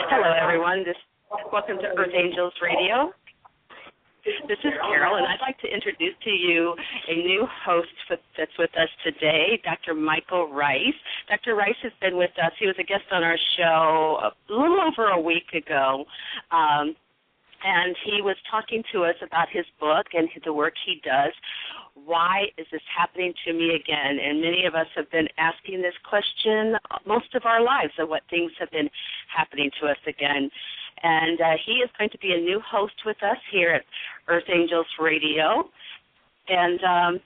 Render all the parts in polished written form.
Hello, everyone. Welcome to Earth Angels Radio. This is Carol, and I'd like to introduce to you a new host that's with us today, Dr. Michael Ryce. Dr. Ryce has been with us. He was a guest on our show a little over a week ago, and he was talking to us about his book and the work he does. Why is this happening to me again? And many of us have been asking this question most of our lives, of what things have been happening to us again. And he is going to be a new host with us here at Earth Angels Radio. And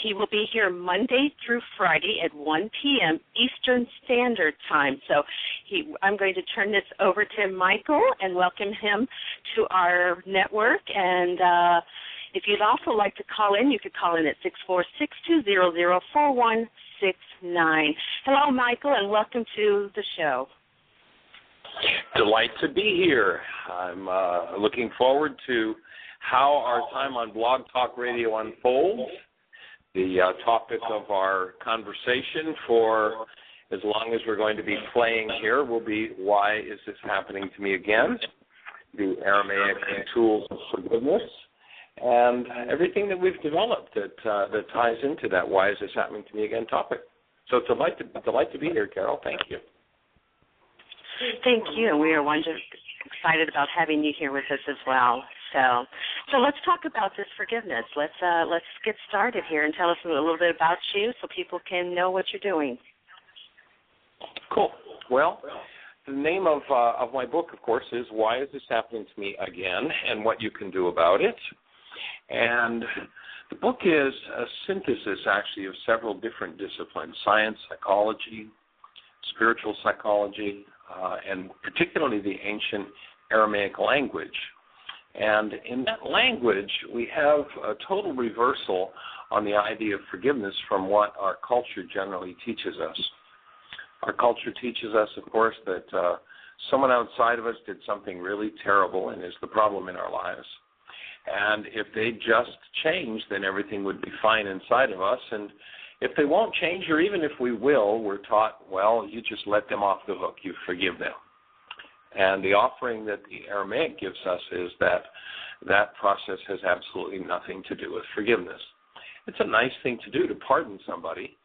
he will be here Monday through Friday at 1 p.m. Eastern Standard Time. So I'm going to turn this over to Michael and welcome him to our network. And if you'd also like to call in, you could call in at 646-200-4169. Hello, Michael, and welcome to the show. Delight to be here. I'm looking forward to how our time on Blog Talk Radio unfolds. The topic of our conversation for as long as we're going to be playing here will be, why is this happening to me again? The Aramaic tools of forgiveness. And everything that we've developed that ties into that why is this happening to me again topic. So it's a delight to be here, Carol. Thank you. Thank you. And we are excited about having you here with us as well. So let's talk about this forgiveness. Let's get started here and tell us a little bit about you so people can know what you're doing. Cool. Well, the name of my book, of course, is Why Is This Happening to Me Again, and What You Can Do About It. And the book is a synthesis, actually, of several different disciplines: science, psychology, spiritual psychology, and particularly the ancient Aramaic language. And in that language, we have a total reversal on the idea of forgiveness from what our culture generally teaches us. Our culture teaches us, of course, that someone outside of us did something really terrible and is the problem in our lives. And if they just change, then everything would be fine inside of us. And if they won't change, or even if we will, we're taught, well, you just let them off the hook. You forgive them. And the offering that the Aramaic gives us is that process has absolutely nothing to do with forgiveness. It's a nice thing to do, to pardon somebody,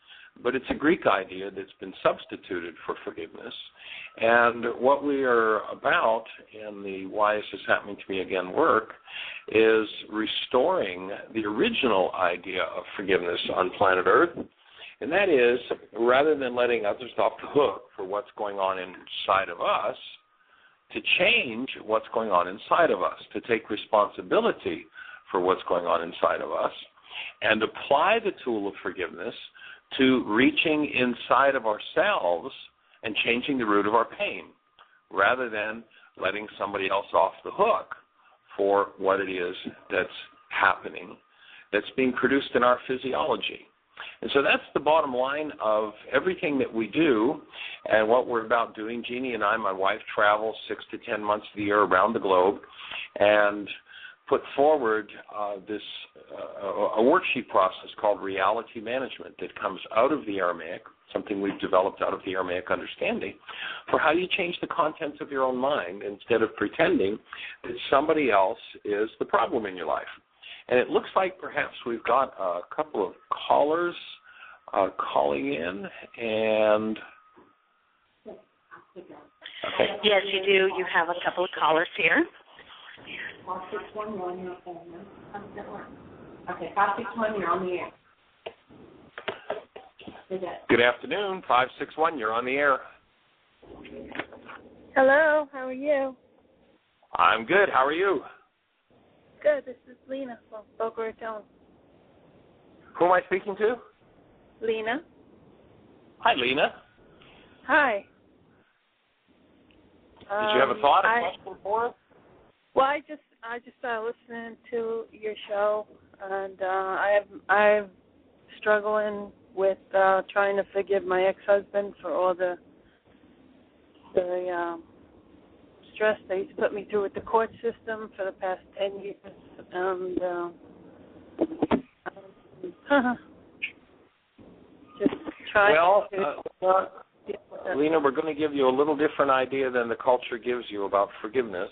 but it's a Greek idea that's been substituted for forgiveness. And what we are about in the Why Is This Happening to Me Again work is restoring the original idea of forgiveness on planet Earth. And that is, rather than letting others off the hook for what's going on inside of us, to change what's going on inside of us, to take responsibility for what's going on inside of us, and apply the tool of forgiveness to reaching inside of ourselves and changing the root of our pain, rather than letting somebody else off the hook for what it is that's happening, that's being produced in our physiology. And so that's the bottom line of everything that we do and what we're about doing. Jeanie and I, my wife, travel 6 to 10 months of the year around the globe and put forward a worksheet process called reality management that comes out of the Aramaic, something we've developed out of the Aramaic understanding, for how you change the contents of your own mind instead of pretending that somebody else is the problem in your life. And it looks like perhaps we've got a couple of callers calling in, and okay. Yes, you do. You have a couple of callers here. 5611, you're on the air. Okay, 561, you're on the air. Good afternoon, 561, you're on the air. Hello, how are you? I'm good, how are you? Good, this is Lena from Boca Raton. Who am I speaking to? Lena. Hi, Lena. Hi. Did you have a thought, a question for us? Well, I just started listening to your show, and I'm struggling with trying to forgive my ex-husband for all the stress that he's put me through with the court system for the past 10 years, and just trying to deal with Lena, we're going to give you a little different idea than the culture gives you about forgiveness.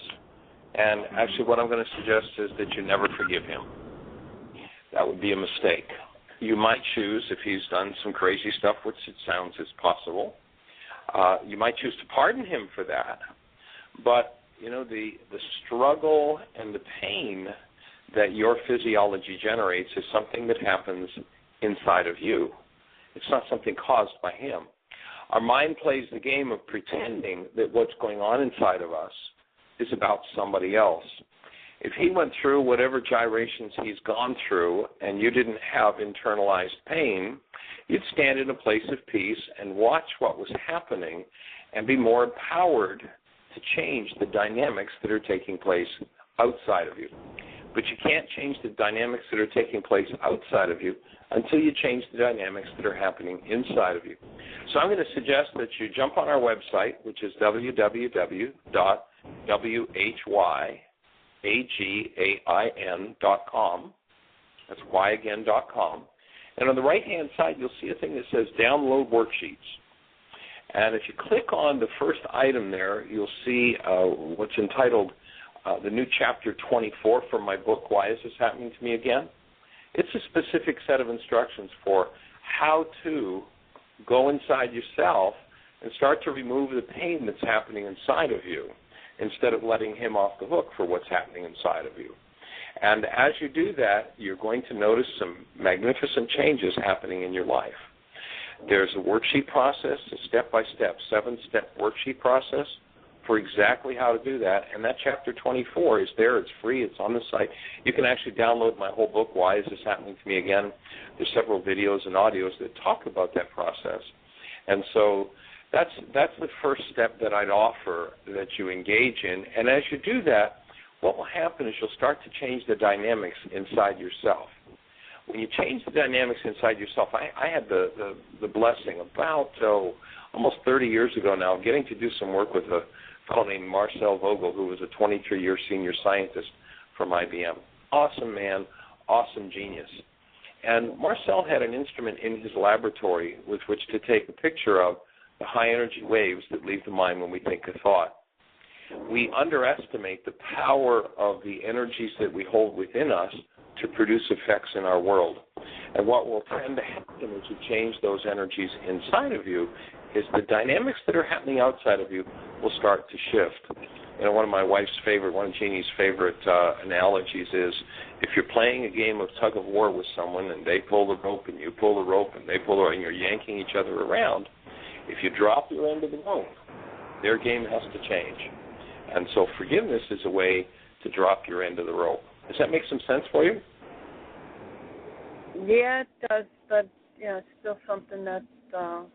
And actually what I'm going to suggest is that you never forgive him. That would be a mistake. You might choose, if he's done some crazy stuff, which it sounds is possible, you might choose to pardon him for that. But, you know, the struggle and the pain that your physiology generates is something that happens inside of you. It's not something caused by him. Our mind plays the game of pretending that what's going on inside of us is about somebody else. If he went through whatever gyrations he's gone through and you didn't have internalized pain, you'd stand in a place of peace and watch what was happening and be more empowered to change the dynamics that are taking place outside of you. But you can't change the dynamics that are taking place outside of you until you change the dynamics that are happening inside of you. So I'm going to suggest that you jump on our website, which is www.whyagain.com. That's whyagain.com. And on the right-hand side, you'll see a thing that says Download Worksheets. And if you click on the first item there, you'll see what's entitled the new chapter 24 from my book, Why Is This Happening to Me Again? It's a specific set of instructions for how to go inside yourself and start to remove the pain that's happening inside of you instead of letting him off the hook for what's happening inside of you. And as you do that, you're going to notice some magnificent changes happening in your life. There's a worksheet process, a step-by-step, 7-step worksheet process for exactly how to do that, and that chapter 24 is there. It's free. It's on the site. You can actually download my whole book, Why Is This Happening to Me Again? There's several videos and audios that talk about that process. And so that's the first step that I'd offer that you engage in. And as you do that, what will happen is you'll start to change the dynamics inside yourself. When you change the dynamics inside yourself, I had the blessing about almost 30 years ago now of getting to do some work with a fellow named Marcel Vogel, who was a 23-year senior scientist from IBM. Awesome man, awesome genius. And Marcel had an instrument in his laboratory with which to take a picture of the high-energy waves that leave the mind when we think a thought. We underestimate the power of the energies that we hold within us to produce effects in our world. And what will tend to happen as you change those energies inside of you is the dynamics that are happening outside of you will start to shift. You know, one of Jeannie's favorite analogies is if you're playing a game of tug of war with someone and they pull the rope and you pull the rope and they pull the rope and you're yanking each other around, if you drop your end of the rope, their game has to change. And so forgiveness is a way to drop your end of the rope. Does that make some sense for you? Yeah, it does, but it's still something that I'm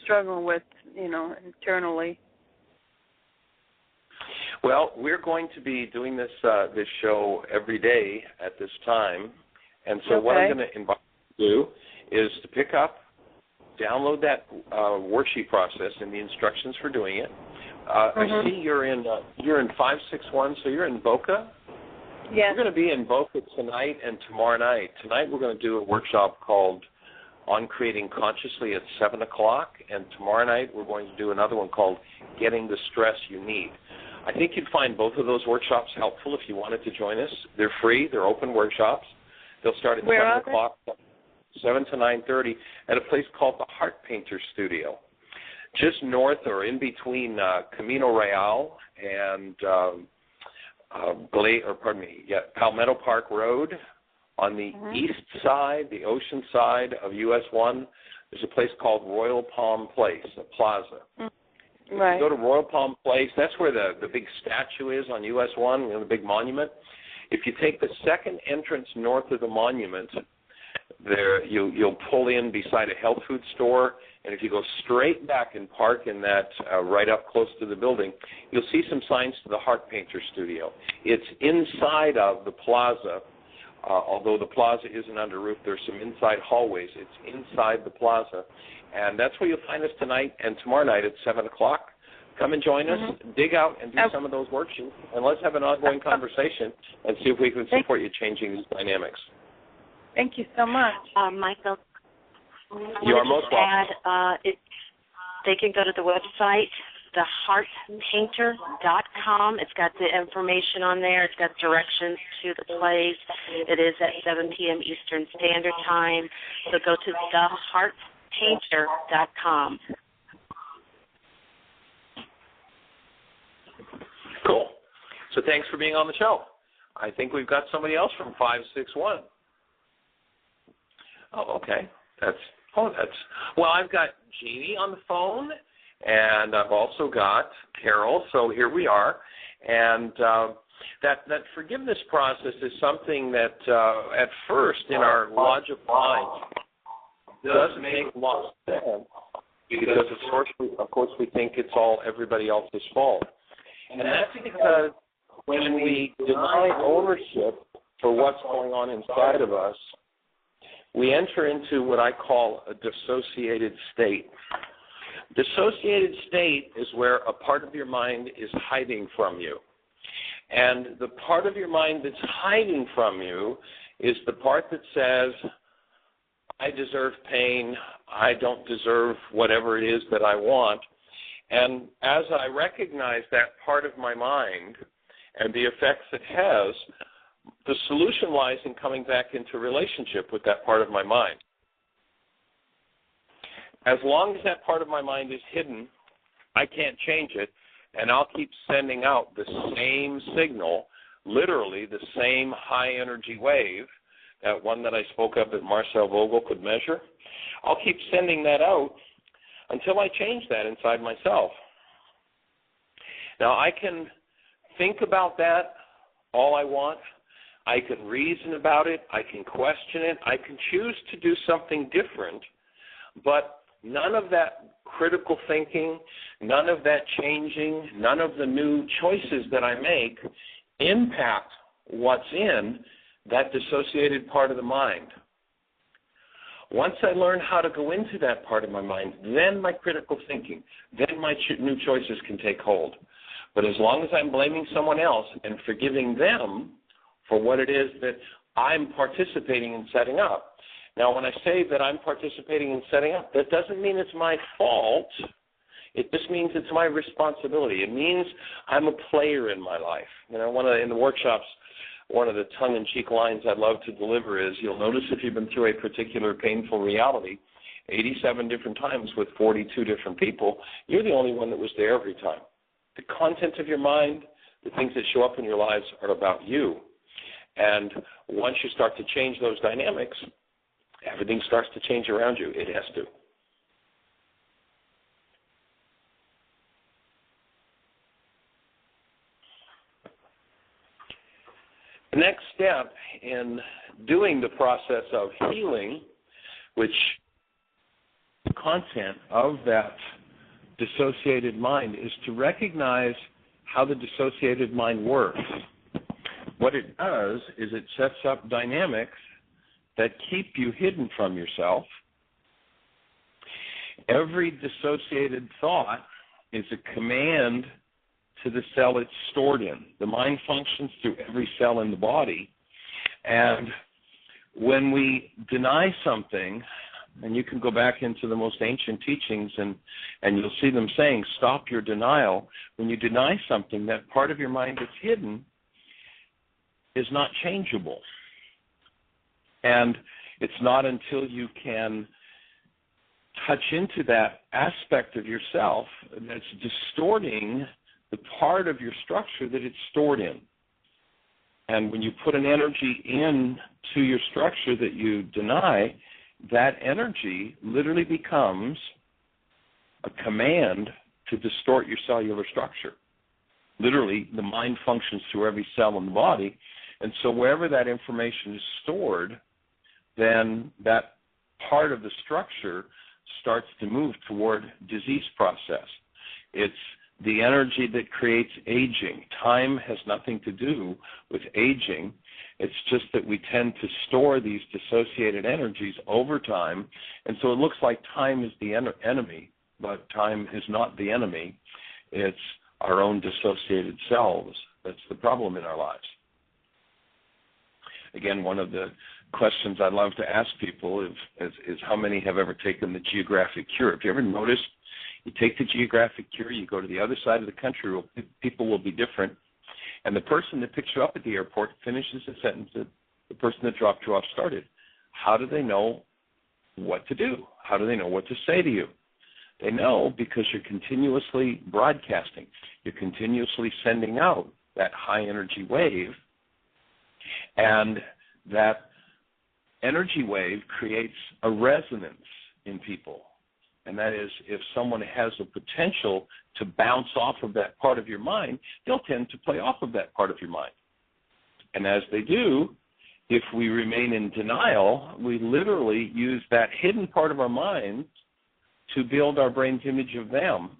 struggling with, internally. Well, we're going to be doing this show every day at this time, and so what I'm going to invite you to do is to pick up, download that worksheet process and the instructions for doing it. I see you're in 561, so you're in Boca. Yes. We're going to be in Boca tonight and tomorrow night. Tonight we're going to do a workshop called On Creating Consciously at 7 o'clock, and tomorrow night we're going to do another one called Getting the Stress You Need. I think you'd find both of those workshops helpful if you wanted to join us. They're free. They're open workshops. They'll start at 7 o'clock, 7 to 9:30, at a place called the Heart Painter Studio, just north or in between Camino Real and Palmetto Park Road. On the east side, the ocean side of US 1, there's a place called Royal Palm Place, a plaza. Right. If you go to Royal Palm Place, that's where the big statue is on US 1, the big monument. If you take the second entrance north of the monument, there you'll pull in beside a health food store, and if you go straight back and park in that right up close to the building, you'll see some signs to the Heart Painter Studio. It's inside of the plaza. Although the plaza isn't under roof, there's some inside hallways. It's inside the plaza, and that's where you'll find us tonight and tomorrow night at 7 o'clock. Come and join us, dig out and do some of those worksheets, and let's have an ongoing conversation and see if we can support you changing these dynamics. Thank you so much. Michael, you are most welcome. they can go to the website, theheartpainter.com. It's got the information on there. It's got directions to the place. It is at 7 p.m. Eastern Standard Time. So go to theheartpainter.com. Cool. So thanks for being on the show. I think we've got somebody else from 561. Oh, okay. Well, I've got Jeanie on the phone, and I've also got Carol. So here we are. And that forgiveness process is something that at first in our logical mind doesn't make a lot of sense, because of course we think it's all everybody else's fault. And that's because when we deny ownership for what's going on inside of us, we enter into what I call a dissociated state. Dissociated state is where a part of your mind is hiding from you. And the part of your mind that's hiding from you is the part that says, I deserve pain, I don't deserve whatever it is that I want. And as I recognize that part of my mind and the effects it has, the solution lies in coming back into relationship with that part of my mind. As long as that part of my mind is hidden, I can't change it, and I'll keep sending out the same signal, literally the same high energy wave, that one that I spoke of that Marcel Vogel could measure. I'll keep sending that out until I change that inside myself. Now, I can think about that all I want. I can reason about it. I can question it. I can choose to do something different, but none of that critical thinking, none of that changing, none of the new choices that I make impact what's in that dissociated part of the mind. Once I learn how to go into that part of my mind, then my critical thinking, then my new choices can take hold. But as long as I'm blaming someone else and forgiving them for what it is that I'm participating in setting up. Now, when I say that I'm participating in setting up, that doesn't mean it's my fault. It just means it's my responsibility. It means I'm a player in my life. You know, in the workshops, one of the tongue-in-cheek lines I'd love to deliver is, you'll notice if you've been through a particular painful reality 87 different times with 42 different people, you're the only one that was there every time. The content of your mind, the things that show up in your lives are about you. And once you start to change those dynamics, everything starts to change around you. It has to. The next step in doing the process of healing, which the content of that dissociated mind, is to recognize how the dissociated mind works. What it does is it sets up dynamics that keep you hidden from yourself. Every dissociated thought is a command to the cell it's stored in. The mind functions through every cell in the body. And when we deny something, and you can go back into the most ancient teachings and you'll see them saying, stop your denial. When you deny something, that part of your mind that's hidden is not changeable. And it's not until you can touch into that aspect of yourself that's distorting the part of your structure that it's stored in. And when you put an energy into your structure that you deny, that energy literally becomes a command to distort your cellular structure. Literally, the mind functions through every cell in the body, and so wherever that information is stored, then that part of the structure starts to move toward disease process. It's the energy that creates aging. Time has nothing to do with aging. It's just that we tend to store these dissociated energies over time, and so it looks like time is the enemy, but time is not the enemy. It's our own dissociated selves that's the problem in our lives. Again, one of the questions I love to ask people is how many have ever taken the geographic cure? Have you ever noticed You take the geographic cure, you go to the other side of the country where people will be different, and the person that picks you up at the airport finishes the sentence that the person that dropped you off started. How do they know what to do? How do they know what to say to you? They know because you're continuously broadcasting. You're continuously sending out that high energy wave, and that energy wave creates a resonance in people. And that is, if someone has a potential to bounce off of that part of your mind, they'll tend to play off of that part of your mind. And as they do, if we remain in denial, we literally use that hidden part of our mind to build our brain's image of them.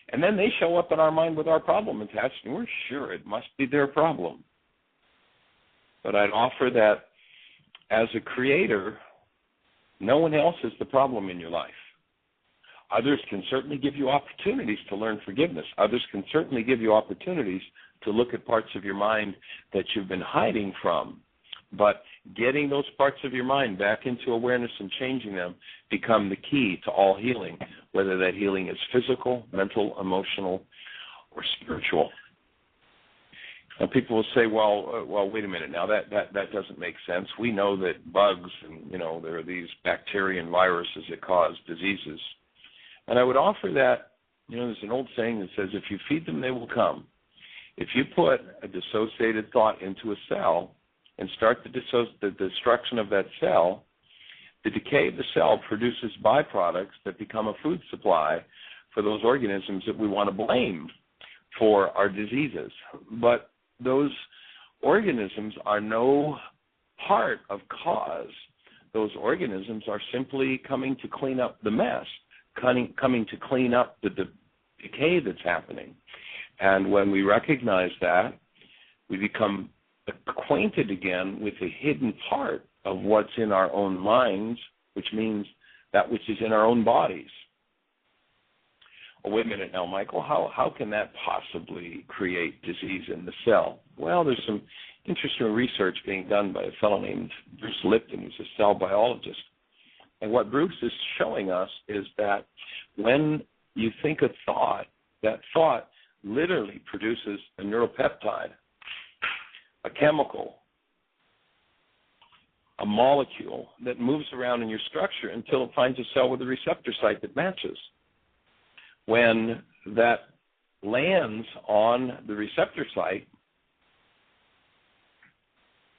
And then they show up in our mind with our problem attached, and we're sure it must be their problem. But I'd offer that as a creator, no one else is the problem in your life. Others can certainly give you opportunities to learn forgiveness. Others can certainly give you opportunities to look at parts of your mind that you've been hiding from. But getting those parts of your mind back into awareness and changing them become the key to all healing, whether that healing is physical, mental, emotional, or spiritual. And people will say, well, wait a minute. Now that doesn't make sense. We know that bugs and there are these bacteria and viruses that cause diseases. And I would offer that, there's an old saying that says, if you feed them, they will come. If you put a dissociated thought into a cell and start the destruction of that cell, the decay of the cell produces byproducts that become a food supply for those organisms that we want to blame for our diseases. But those organisms are no part of cause. Those organisms are simply coming to clean up the mess, coming to clean up the decay that's happening. And when we recognize that, we become acquainted again with the hidden part of what's in our own minds, which means that which is in our own bodies. Oh, wait a minute now, Michael, how can that possibly create disease in the cell? Well, there's some interesting research being done by a fellow named Bruce Lipton, who's a cell biologist. And what Bruce is showing us is that when you think a thought, that thought literally produces a neuropeptide, a chemical, a molecule that moves around in your structure until it finds a cell with a receptor site that matches. When that lands on the receptor site,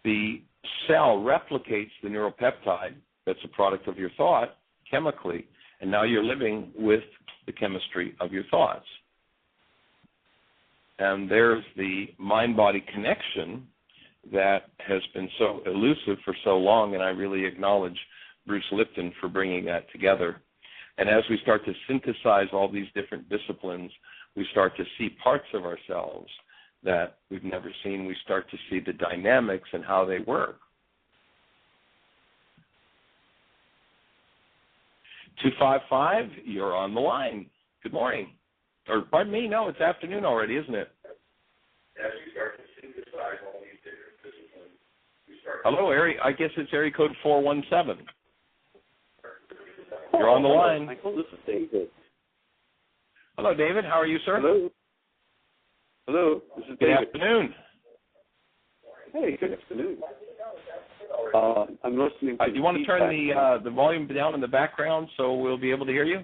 the cell replicates the neuropeptide that's a product of your thought chemically, and now you're living with the chemistry of your thoughts. And there's the mind-body connection that has been so elusive for so long, and I really acknowledge Bruce Lipton for bringing that together. And as we start to synthesize all these different disciplines, we start to see parts of ourselves that we've never seen. We start to see the dynamics and how they work. 255, you're on the line. Good morning. Or pardon me, no, it's afternoon already, isn't it? As we start to synthesize all these different disciplines, hello, I guess it's area code 417. You're on the line. Michael, this is David. Hello, David. How are you, sir? Hello, this is Good David. afternoon. Hey, good afternoon. I'm listening to do you want to turn the volume down in the background so we'll be able to hear you?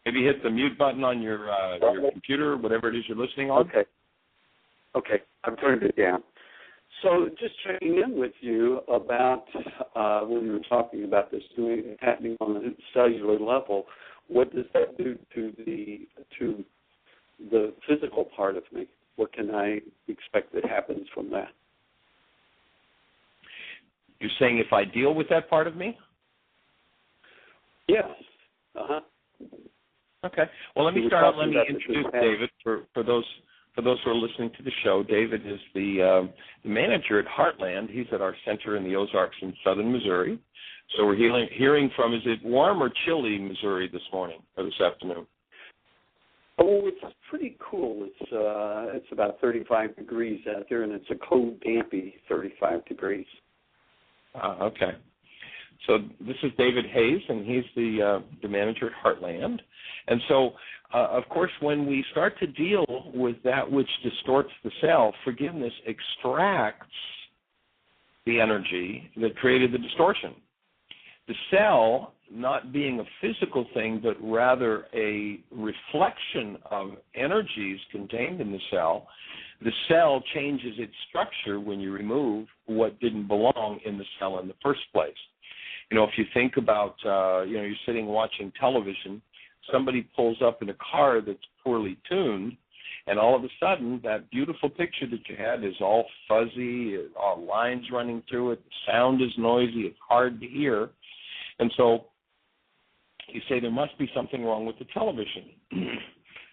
Maybe hit the mute button on your computer, whatever it is you're listening on. Okay, I've turned it down. So just checking in with you about when you were talking about this happening on a cellular level, what does that do to the physical part of me? What can I expect that happens from that? You're saying if I deal with that part of me? Yes. Okay. Well, let me start out. Let me introduce David for those who are listening to the show. David is the manager at Heartland. He's at our center in the Ozarks in southern Missouri. So we're hearing from, is it warm or chilly Missouri this morning or this afternoon? Oh, it's pretty cool. It's about 35 degrees out there, and it's a cold, dampy 35 degrees. Okay. So this is David Hayes, and he's the manager at Heartland. And so, of course, when we start to deal with that which distorts the cell, forgiveness extracts the energy that created the distortion. The cell, not being a physical thing, but rather a reflection of energies contained in the cell changes its structure when you remove what didn't belong in the cell in the first place. If you think about, you're sitting watching television, somebody pulls up in a car that's poorly tuned, and all of a sudden that beautiful picture that you had is all fuzzy, all lines running through it, the sound is noisy, it's hard to hear. And so you say there must be something wrong with the television.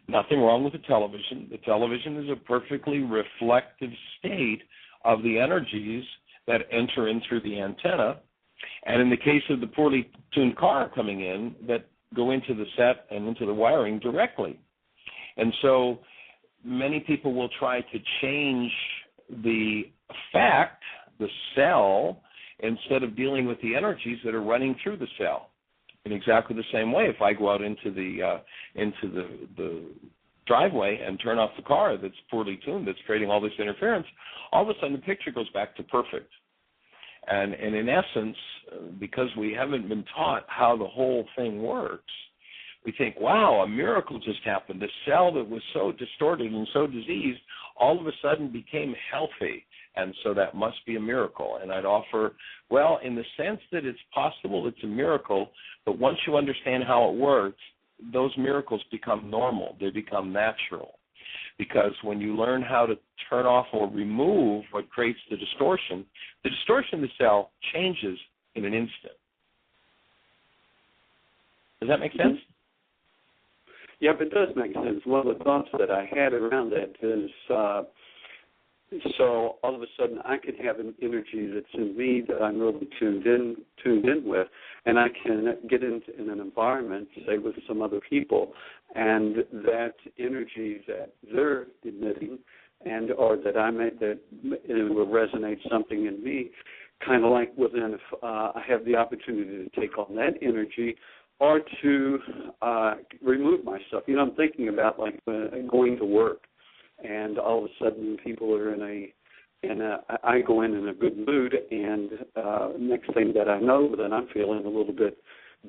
Nothing wrong with the television. The television is a perfectly reflective state of the energies that enter in through the antenna. And in the case of the poorly tuned car coming in, that go into the set and into the wiring directly. And so many people will try to change the fact, the cell, instead of dealing with the energies that are running through the cell. In exactly the same way, if I go out into the driveway and turn off the car that's poorly tuned, that's creating all this interference, all of a sudden the picture goes back to perfect. And in essence, because we haven't been taught how the whole thing works, we think, wow, a miracle just happened. The cell that was so distorted and so diseased all of a sudden became healthy, and so that must be a miracle. And I'd offer, well, in the sense that it's possible, it's a miracle, but once you understand how it works, those miracles become normal. They become natural. Because when you learn how to turn off or remove what creates the distortion of the cell changes in an instant. Does that make sense? Yep, it does make sense. One of the thoughts that I had around that is, so all of a sudden I could have an energy that's in me that I'm really tuned in with, and I can get in an environment, say with some other people, and that energy that they're emitting, or that it will resonate something in me, kind of like within, if I have the opportunity to take on that energy, or to remove myself. I'm thinking about like going to work, and all of a sudden people are I go in a good mood, and next thing that I know, then I'm feeling a little bit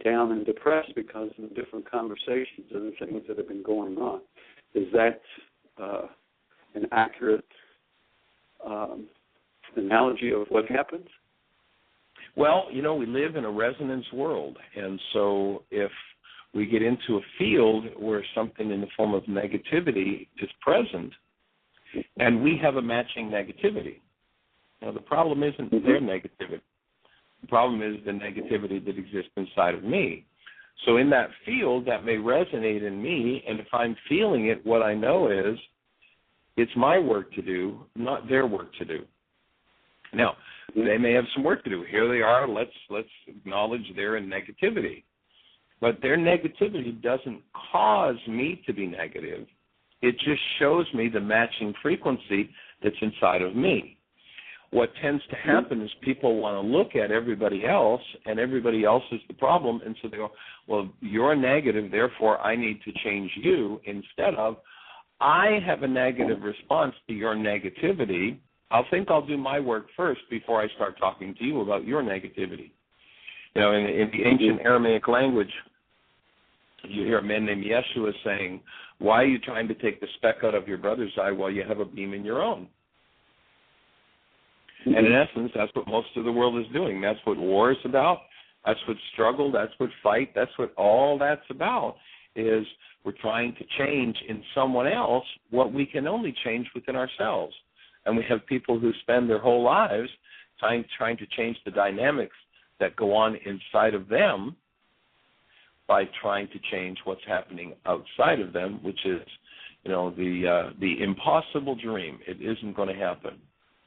down and depressed because of the different conversations and the things that have been going on. Is that an accurate analogy of what happens? Well, we live in a resonance world, and so if we get into a field where something in the form of negativity is present, and we have a matching negativity, the problem isn't their negativity. The problem is the negativity that exists inside of me. So in that field, that may resonate in me, and if I'm feeling it, what I know is it's my work to do, not their work to do. Now, they may have some work to do. Here they are. Let's acknowledge they're in negativity. But their negativity doesn't cause me to be negative. It just shows me the matching frequency that's inside of me. What tends to happen is people want to look at everybody else, and everybody else is the problem, and so they go, well, you're negative, therefore I need to change you, instead of, I have a negative response to your negativity. I'll do my work first before I start talking to you about your negativity. In the ancient Aramaic language, you hear a man named Yeshua saying, why are you trying to take the speck out of your brother's eye while you have a beam in your own? And in essence, that's what most of the world is doing. That's what war is about. That's what struggle, that's what fight, that's what all that's about, is we're trying to change in someone else what we can only change within ourselves. And we have people who spend their whole lives trying to change the dynamics that go on inside of them by trying to change what's happening outside of them, which is, the impossible dream. It isn't going to happen.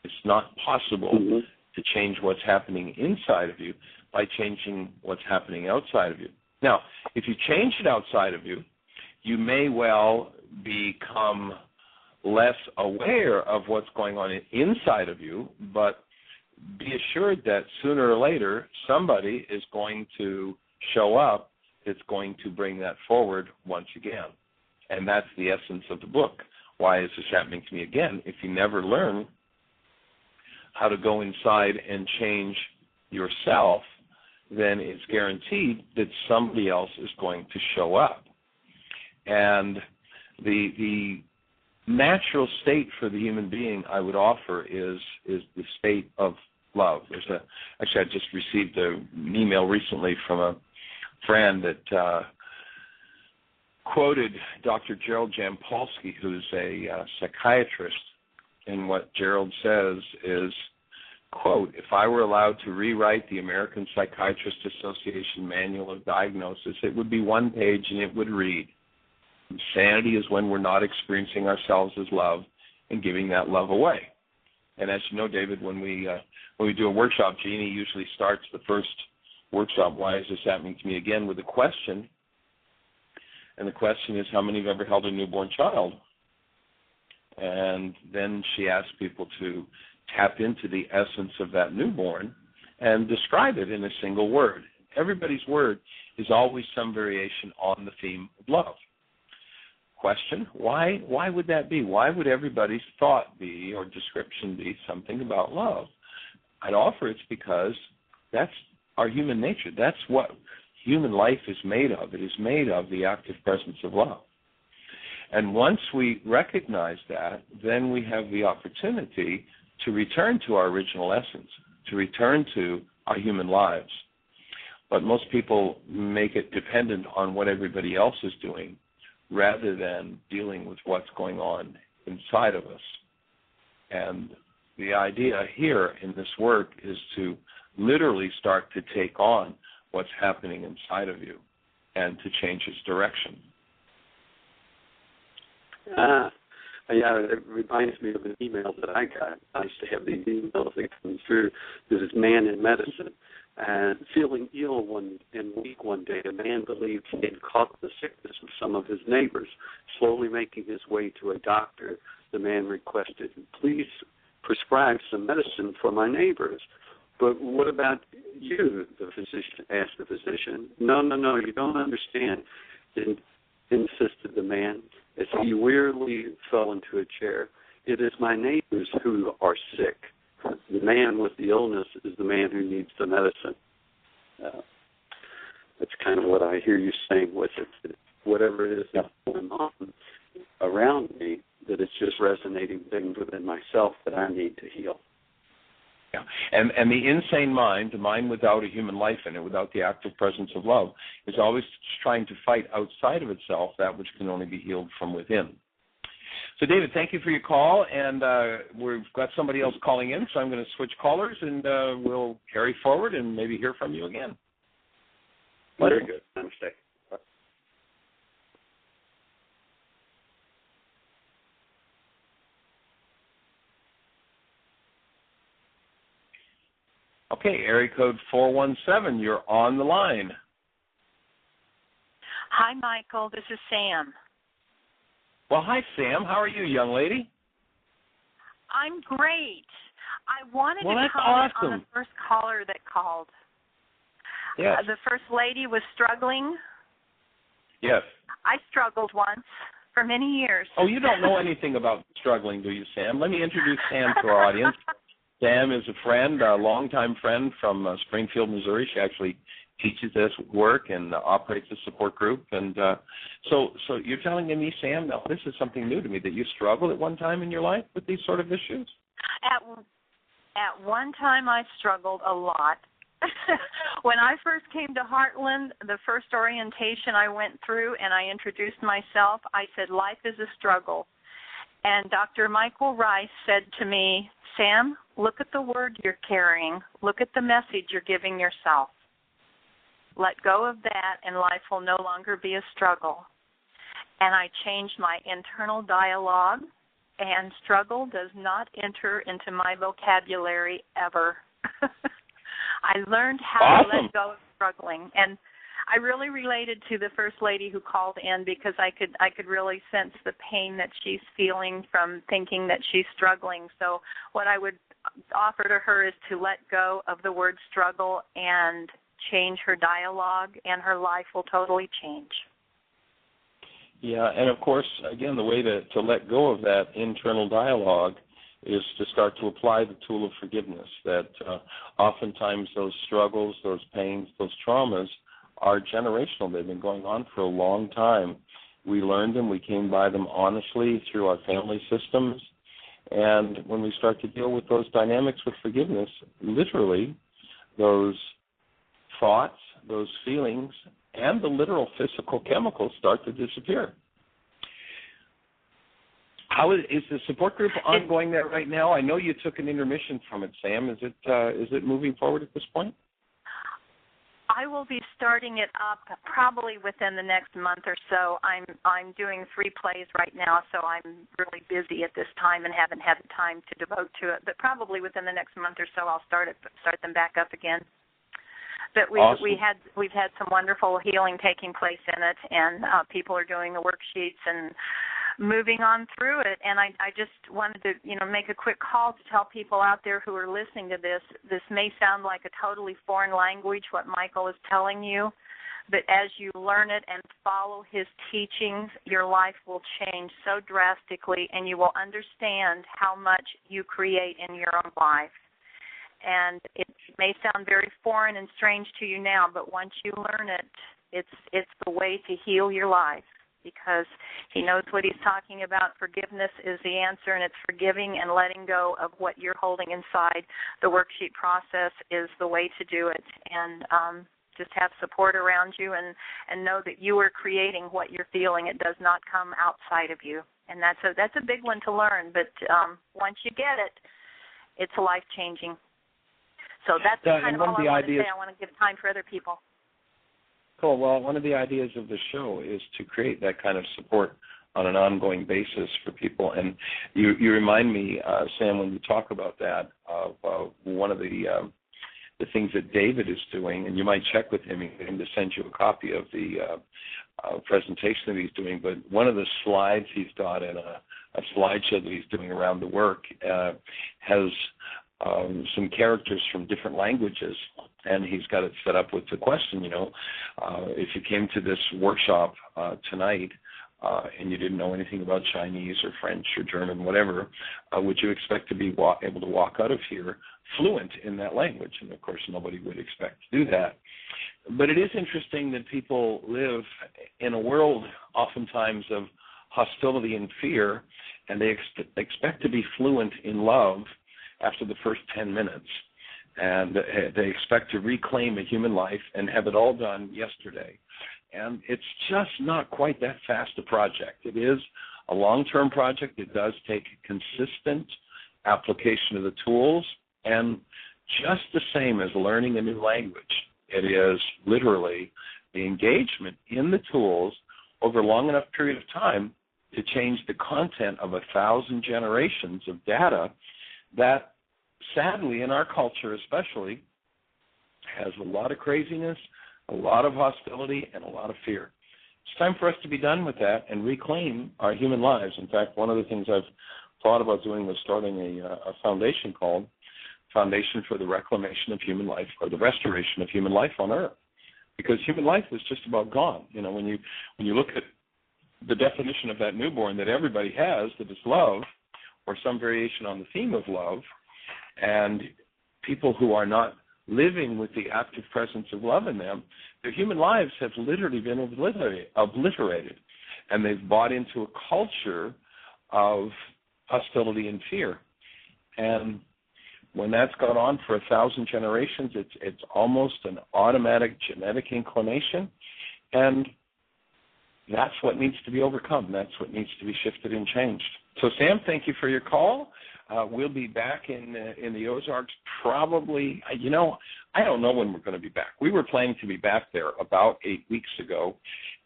It's not possible to change what's happening inside of you by changing what's happening outside of you. Now, if you change it outside of you, you may well become less aware of what's going on inside of you, but be assured that sooner or later somebody is going to show up that's going to bring that forward once again. And that's the essence of the book. Why is this happening to me again? If you never learn how to go inside and change yourself, then it's guaranteed that somebody else is going to show up. And the natural state for the human being, I would offer, is the state of love. Actually, I just received an email recently from a friend that quoted Dr. Gerald Jampolsky, who's a psychiatrist, and what Gerald says is, quote, "If I were allowed to rewrite the American Psychiatrist Association Manual of Diagnosis, it would be one page and it would read, insanity is when we're not experiencing ourselves as love and giving that love away." And as you know, David, when we do a workshop, Jeanie usually starts the first workshop, "Why is this happening to me again?" with a question. And the question is, how many have ever held a newborn child? And then she asks people to tap into the essence of that newborn and describe it in a single word. Everybody's word is always some variation on the theme of love. Question, why would that be? Why would everybody's thought be or description be something about love? I'd offer it's because that's our human nature. That's what human life is made of. It is made of the active presence of love. And once we recognize that, then we have the opportunity to return to our original essence, to return to our human lives. But most people make it dependent on what everybody else is doing rather than dealing with what's going on inside of us. And the idea here in this work is to literally start to take on what's happening inside of you and to change its direction. Yeah, it reminds me of an email that I got. I used to have these emails that come through. There's this man in medicine, and feeling ill and weak one day, a man believed he had caught the sickness of some of his neighbors. Slowly making his way to a doctor, the man requested, "Please prescribe some medicine for my neighbors." "But what about you?" the physician asked the physician. No, you don't understand," insisted the man, as he wearily fell into a chair. "It is my neighbors who are sick. The man with the illness is the man who needs the medicine." That's kind of what I hear you saying with it. Whatever it is that's going on around me, that it's just resonating things within myself that I need to heal. Yeah. And the insane mind, the mind without a human life in it, without the active presence of love, is always trying to fight outside of itself that which can only be healed from within. So, David, thank you for your call, and we've got somebody else calling in, so I'm going to switch callers, and we'll carry forward and maybe hear from you again. Very good. Namaste. Okay, area code 417, you're on the line. Hi, Michael. This is Sam. Well, hi, Sam. How are you, young lady? I'm great. I wanted to that's comment awesome. on the first caller that called. Yes. The first lady was struggling. Yes. I struggled once for many years. Oh, you don't know anything about struggling, do you, Sam? Let me introduce Sam to our audience. Sam is a friend, a longtime friend from Springfield, Missouri. She actually teaches this work and operates a support group. And so you're telling me, Sam, now this is something new to me, that you struggled at one time in your life with these sort of issues? At one time, I struggled a lot. When I first came to Heartland, the first orientation I went through and I introduced myself, I said, life is a struggle. And Dr. Michael Ryce said to me, Sam, look at the word you're carrying. Look at the message you're giving yourself. Let go of that and life will no longer be a struggle. And I changed my internal dialogue, and struggle does not enter into my vocabulary ever. I learned how to let go of struggling. And I really related to the first lady who called in because I could really sense the pain that she's feeling from thinking that she's struggling. So what I would offer to her is to let go of the word struggle and change her dialogue, and her life will totally change. Yeah, and of course, again, the way to let go of that internal dialogue is to start to apply the tool of forgiveness, that oftentimes those struggles, those pains, those traumas are generational. They've been going on for a long time. We learned them. We came by them honestly through our family systems. And when we start to deal with those dynamics with forgiveness, literally those thoughts, those feelings, and the literal physical chemicals start to disappear. How is the support group ongoing there right now? I know you took an intermission from it, Sam. Is it moving forward at this point? I will be starting it up probably within the next month or so. I'm doing 3 plays right now, so I'm really busy at this time and haven't had the time to devote to it. But probably within the next month or so, I'll start them back up again. But Awesome. we've had some wonderful healing taking place in it, and people are doing the worksheets and moving on through it. And I just wanted to make a quick call to tell people out there who are listening to this. This may sound like a totally foreign language, what Michael is telling you, but as you learn it and follow his teachings, your life will change so drastically, and you will understand how much you create in your own life. And it may sound very foreign and strange to you now, but once you learn it, it's the way to heal your life, because he knows what he's talking about. Forgiveness is the answer, and it's forgiving and letting go of what you're holding inside. The worksheet process is the way to do it, and just have support around you and know that you are creating what you're feeling. It does not come outside of you, and that's a big one to learn. But once you get it, it's life-changing. So that's kind of all I want to say. I want to give time for other people. Cool. Well, one of the ideas of the show is to create that kind of support on an ongoing basis for people. And you remind me, Sam, when you talk about that, of one of the things that David is doing, and you might check with him and to send you a copy of the presentation that he's doing. But one of the slides he's got in a slideshow that he's doing around the work has some characters from different languages, and he's got it set up with the question, if you came to this workshop tonight and you didn't know anything about Chinese or French or German, whatever, would you expect to be able to walk out of here fluent in that language? And, of course, nobody would expect to do that. But it is interesting that people live in a world oftentimes of hostility and fear, and they expect to be fluent in love after the first 10 minutes. And they expect to reclaim a human life and have it all done yesterday. And it's just not quite that fast a project. It is a long-term project. It does take consistent application of the tools. And just the same as learning a new language, it is literally the engagement in the tools over a long enough period of time to change the content of 1,000 generations of data that, sadly, in our culture especially, has a lot of craziness, a lot of hostility, and a lot of fear. It's time for us to be done with that and reclaim our human lives. In fact, one of the things I've thought about doing was starting a foundation called Foundation for the Reclamation of Human Life, or the Restoration of Human Life on Earth, because human life is just about gone. When you look at the definition of that newborn that everybody has, that is love, or some variation on the theme of love, and people who are not living with the active presence of love in them, their human lives have literally been obliterated, and they've bought into a culture of hostility and fear. And when that's gone on for 1,000 generations, it's almost an automatic genetic inclination, and that's what needs to be overcome. That's what needs to be shifted and changed. So, Sam, thank you for your call. We'll be back in the Ozarks probably, I don't know when we're going to be back. We were planning to be back there about 8 weeks ago,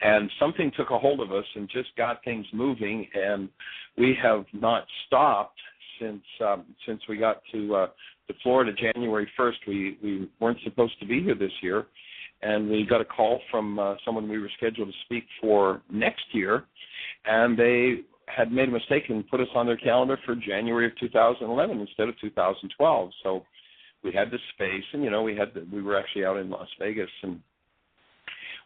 and something took a hold of us and just got things moving, and we have not stopped since we got to Florida January 1st. We weren't supposed to be here this year, and we got a call from someone we were scheduled to speak for next year, and they had made a mistake and put us on their calendar for January of 2011 instead of 2012. So we had the space, and we were actually out in Las Vegas, and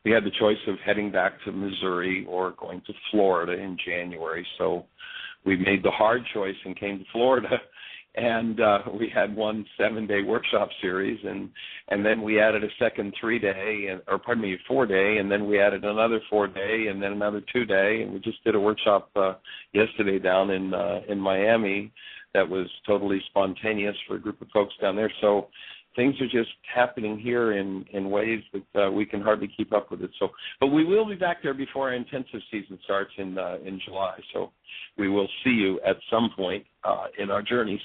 we had the choice of heading back to Missouri or going to Florida in January. So we made the hard choice and came to Florida, and we had one 7-day workshop series, and then we added a second 4-day, and then we added another 4-day, and then another 2-day, and we just did a workshop yesterday down in Miami that was totally spontaneous for a group of folks down there. So things are just happening here in ways that we can hardly keep up with it. So, but we will be back there before our intensive season starts in July. So we will see you at some point in our journeys.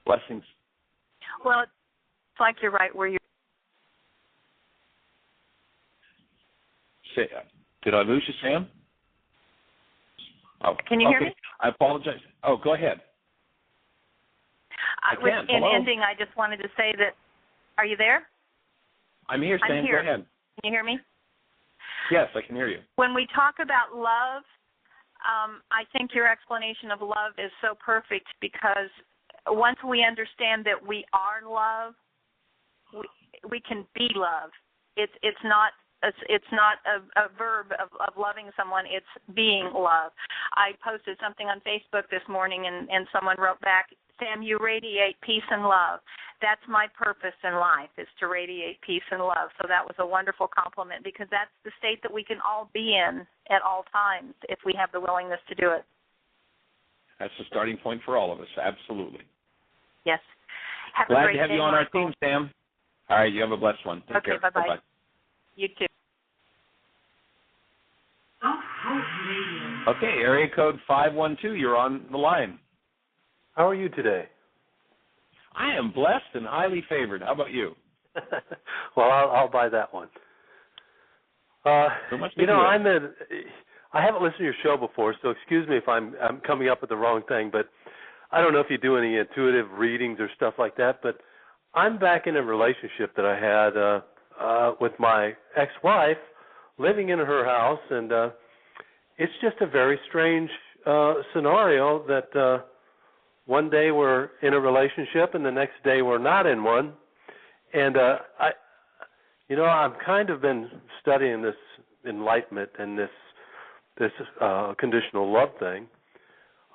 Blessings. Well, it's like you're right where you're. Did I lose you, Sam? Oh, can you hear me? I apologize. Oh, go ahead. In ending, I just wanted to say that. Are you there? I'm here, Sam. I'm here. Go ahead. Can you hear me? Yes, I can hear you. When we talk about love, I think your explanation of love is so perfect, because once we understand that we are love, we can be love. It's not a verb of loving someone. It's being love. I posted something on Facebook this morning, and someone wrote back, Sam, you radiate peace and love. That's my purpose in life, is to radiate peace and love. So that was a wonderful compliment, because that's the state that we can all be in at all times if we have the willingness to do it. That's the starting point for all of us, absolutely. Yes. Have Glad a great to have day, you on Michael. our team, Sam. All right, you have a blessed one. Take care. Bye-bye. Bye-bye. You too. Okay, area code 512, you're on the line. How are you today? I am blessed and highly favored. How about you? Well, I'll buy that one. I haven't listened to your show before, so excuse me if I'm coming up with the wrong thing, but I don't know if you do any intuitive readings or stuff like that, but I'm back in a relationship that I had with my ex-wife, living in her house, and it's just a very strange scenario that one day we're in a relationship and the next day we're not in one. And I've kind of been studying this enlightenment and this conditional love thing.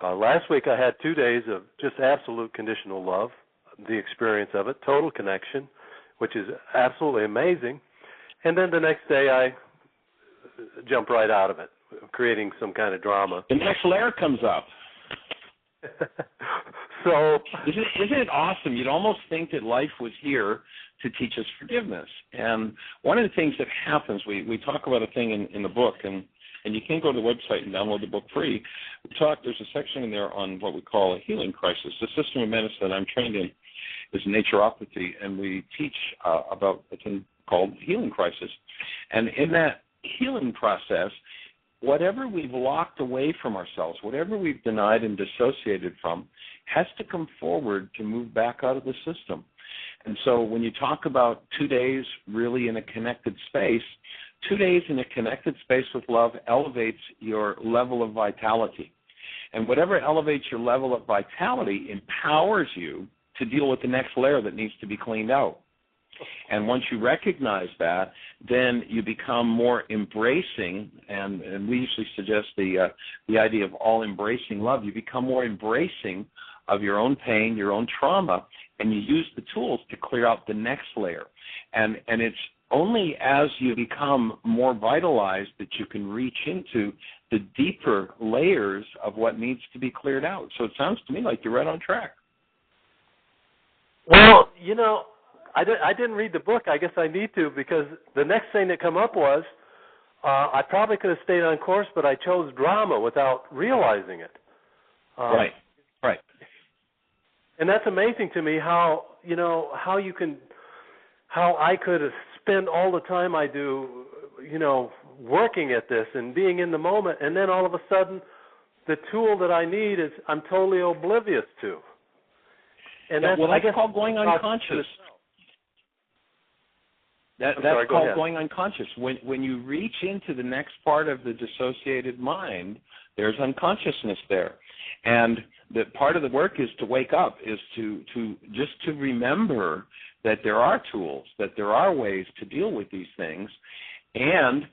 Last week I had 2 days of just absolute conditional love, the experience of it, total connection, which is absolutely amazing. And then the next day I jump right out of it, creating some kind of drama. The next layer comes up. So isn't it awesome? You'd almost think that life was here to teach us forgiveness. And one of the things that happens, we talk about a thing in the book, and you can go to the website and download the book free. There's a section in there on what we call a healing crisis. The system of medicine that I'm trained in is naturopathy, and we teach about a thing called healing crisis. And in that healing process, whatever we've locked away from ourselves, whatever we've denied and dissociated from, has to come forward to move back out of the system. And so when you talk about 2 days really in a connected space, 2 days in a connected space with love elevates your level of vitality. And whatever elevates your level of vitality empowers you to deal with the next layer that needs to be cleaned out. And once you recognize that, then you become more embracing, and we usually suggest the idea of all embracing love. You become more embracing of your own pain, your own trauma, and you use the tools to clear out the next layer. And it's only as you become more vitalized that you can reach into the deeper layers of what needs to be cleared out. So it sounds to me like you're right on track. Well, I didn't read the book. I guess I need to, because the next thing that come up was I probably could have stayed on course, but I chose drama without realizing it. Right. And that's amazing to me how I could spend all the time I do, working at this and being in the moment, and then all of a sudden the tool that I need is I'm totally oblivious to. And that's called going unconscious. That's called going unconscious. When you reach into the next part of the dissociated mind, there's unconsciousness there. And that part of the work is to wake up, is to remember that there are tools, that there are ways to deal with these things. And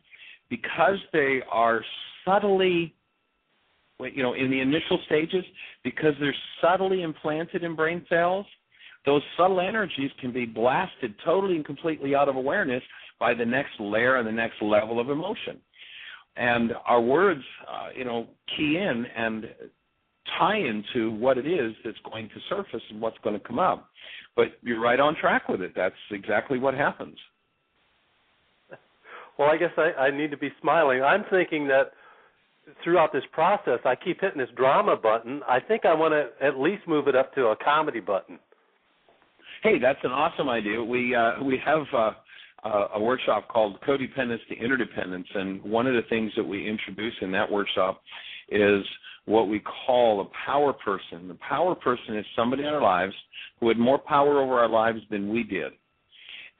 because they are subtly, in the initial stages, because they're subtly implanted in brain cells, those subtle energies can be blasted totally and completely out of awareness by the next layer and the next level of emotion. And our words, key in and tie into what it is that's going to surface and what's going to come up. But you're right on track with it. That's exactly what happens. Well, I guess I need to be smiling. I'm thinking that throughout this process, I keep hitting this drama button. I think I want to at least move it up to a comedy button. Hey, that's an awesome idea. We have a workshop called Codependence to Interdependence, and one of the things that we introduce in that workshop is what we call a power person. The power person is somebody in our lives who had more power over our lives than we did.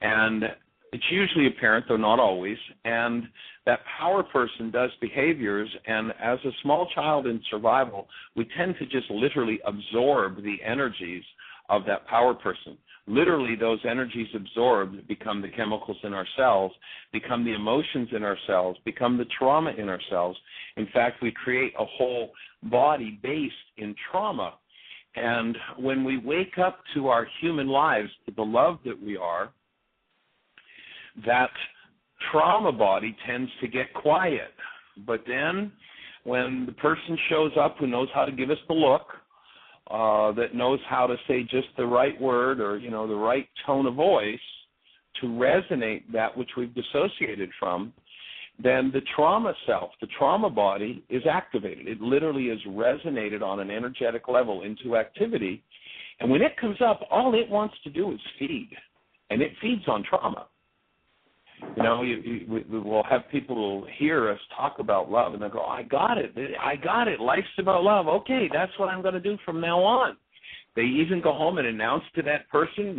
And it's usually a parent, though not always, and that power person does behaviors, and as a small child in survival, we tend to just literally absorb the energies of that power person. Literally, those energies absorbed become the chemicals in our cells, become the emotions in our cells, become the trauma in our cells. In fact, we create a whole body based in trauma. And when we wake up to our human lives, to the love that we are, that trauma body tends to get quiet. But then when the person shows up who knows how to give us the look, that knows how to say just the right word or, the right tone of voice to resonate that which we've dissociated from, then the trauma self, the trauma body is activated. It literally is resonated on an energetic level into activity. And when it comes up, all it wants to do is feed. And it feeds on trauma. We will have people who will hear us talk about love, and they'll go, I got it. Life's about love. Okay, that's what I'm going to do from now on. They even go home and announce to that person,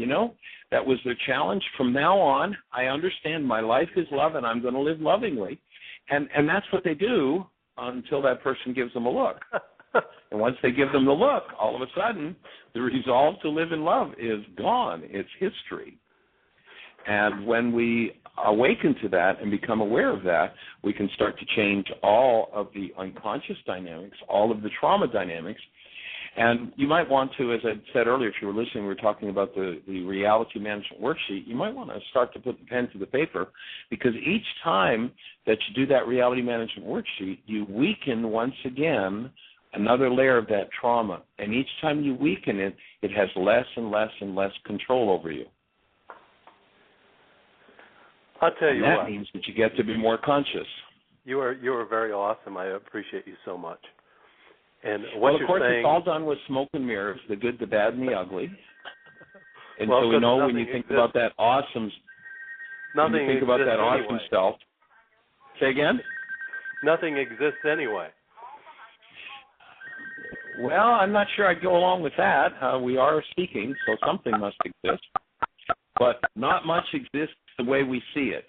that was their challenge. From now on, I understand my life is love, and I'm going to live lovingly. And that's what they do until that person gives them a look. And once they give them the look, all of a sudden, the resolve to live in love is gone. It's history. And when we awaken to that and become aware of that, we can start to change all of the unconscious dynamics, all of the trauma dynamics. And you might want to, as I said earlier, if you were listening, we were talking about the reality management worksheet, you might want to start to put the pen to the paper, because each time that you do that reality management worksheet, you weaken once again another layer of that trauma. And each time you weaken it, it has less and less and less control over you. I'll tell you what. That means that you get to be more conscious. You are very awesome. I appreciate you so much. And what of course, saying, it's all done with smoke and mirrors, the good, the bad, and the ugly. And well, so we know when you think exists. about that awesome, nothing when you think about that awesome anyway. self. Say again? Nothing exists anyway. Well, I'm not sure I'd go along with that. We are speaking, so something must exist. But not much exists the way we see it.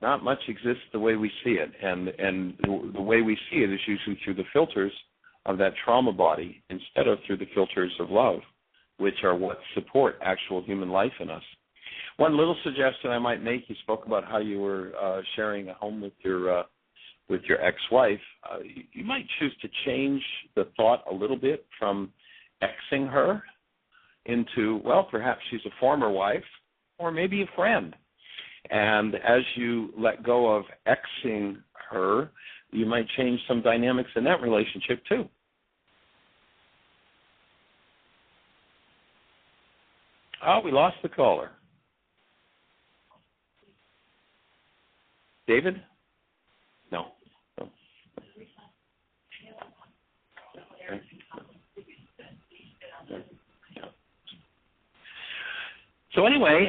Not much exists the way we see it. And the way we see it is usually through the filters of that trauma body instead of through the filters of love, which are what support actual human life in us. One little suggestion I might make, you spoke about how you were sharing a home with your ex-wife. You might choose to change the thought a little bit from exing her into, well, perhaps she's a former wife or maybe a friend. And as you let go of exing her, you might change some dynamics in that relationship too. Oh, we lost the caller. David? No. Okay. So anyway,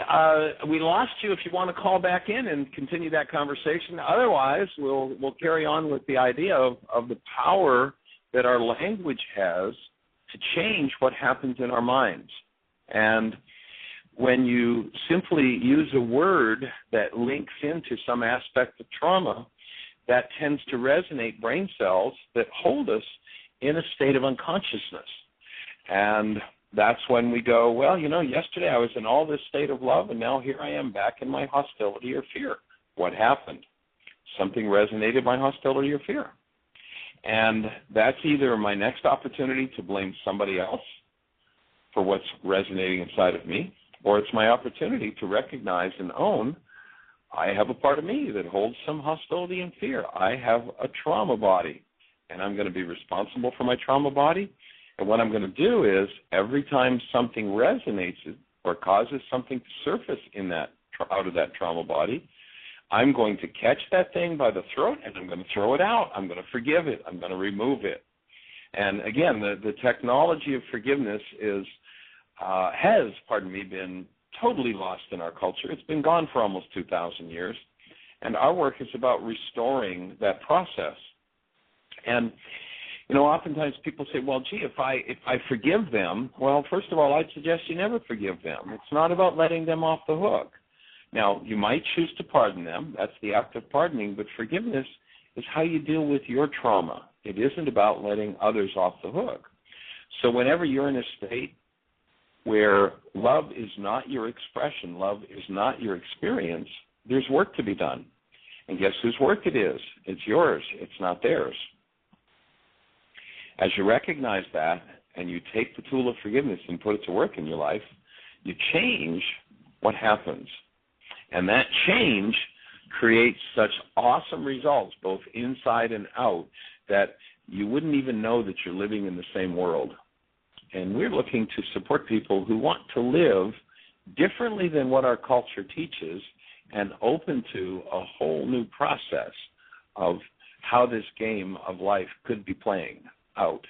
we lost you. If you want to call back in and continue that conversation, otherwise we'll carry on with the idea of the power that our language has to change what happens in our minds. And when you simply use a word that links into some aspect of trauma, that tends to resonate brain cells that hold us in a state of unconsciousness. And that's when we go, well, yesterday I was in all this state of love, and now here I am back in my hostility or fear. What happened? Something resonated my hostility or fear. And that's either my next opportunity to blame somebody else for what's resonating inside of me, or it's my opportunity to recognize and own I have a part of me that holds some hostility and fear. I have a trauma body, and I'm going to be responsible for my trauma body. And what I'm going to do is every time something resonates or causes something to surface out of that trauma body, I'm going to catch that thing by the throat, and I'm going to throw it out. I'm going to forgive it. I'm going to remove it. And again, the technology of forgiveness has been totally lost in our culture. It's been gone for almost 2,000 years, and our work is about restoring that process. And oftentimes people say, well, gee, if I forgive them, well, first of all, I'd suggest you never forgive them. It's not about letting them off the hook. Now, you might choose to pardon them. That's the act of pardoning, but forgiveness is how you deal with your trauma. It isn't about letting others off the hook. So whenever you're in a state where love is not your expression, love is not your experience, there's work to be done. And guess whose work it is? It's yours. It's not theirs. As you recognize that and you take the tool of forgiveness and put it to work in your life, you change what happens. And that change creates such awesome results, both inside and out, that you wouldn't even know that you're living in the same world. And we're looking to support people who want to live differently than what our culture teaches and open to a whole new process of how this game of life could be playing out.